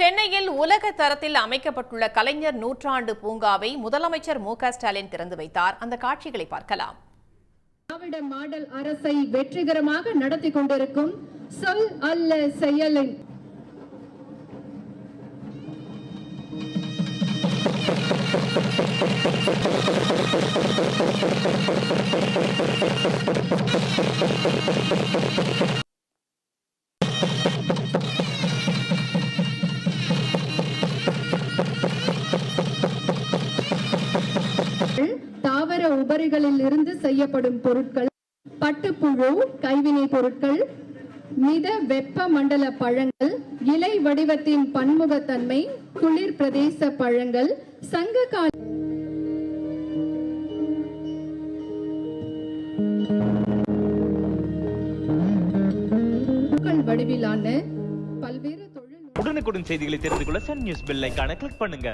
சென்னையில் உலக தரத்தில் அமைக்கப்பட்டுள்ள கலைஞர் நூற்றாண்டு பூங்காவை முதலமைச்சர் மு.க.ஸ்டாலின் திறந்து வைத்தார். அந்த காட்சிகளை பார்க்கலாம். திராவிட மாடல் அரசை வெற்றிகரமாக நடத்தி கொண்டிருக்கும் சொல் அல்ல செயலின் தாவர உபரிகளில் இருந்து செய்யப்படும் பொருட்கள், பட்டுப்புழு கைவினை பொருட்கள், மித வெப்ப மண்டல பழங்கள், இலை வடிவத்தின் பன்முகத்தன்மை, குளிர் பிரதேச பழங்கள், சங்ககால வடிவிலான பல்வேறு தொழில். உடனுக்குடன் செய்திகளை தெரிந்து கொள்ள சன் நியூஸ் பெல் ஐகானை கிளிக் பண்ணுங்க.